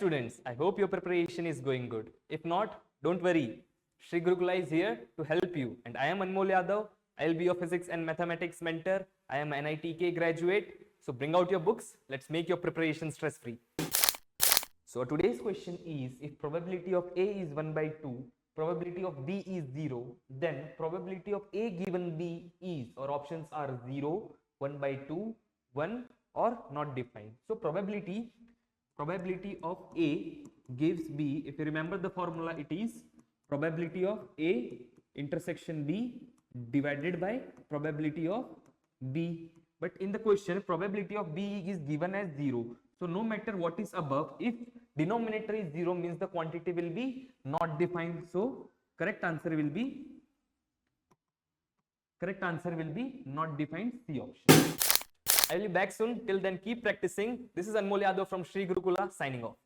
students, I hope your preparation is going good. If not, don't worry. Sri Gurukula is here to help you. And I am Anmol Yadav. I will be your physics and mathematics mentor. I am an NIT-JEE graduate. So bring out your books. Let's make your preparation stress-free. So today's question is, if probability of A is 1 by 2, probability of B is 0, then probability of A given B is, or options are 0, 1 by 2, 1 or not defined. So probability of A gives B, if you remember the formula, it is probability of A intersection B divided by probability of B. But in the question, probability of B is given as 0. So no matter what is above, if denominator is 0, means the quantity will be not defined. So correct answer will be not defined, C option. I will be back soon. Till then, keep practicing. This is Anmol Yadav from Sri Gurukula signing off.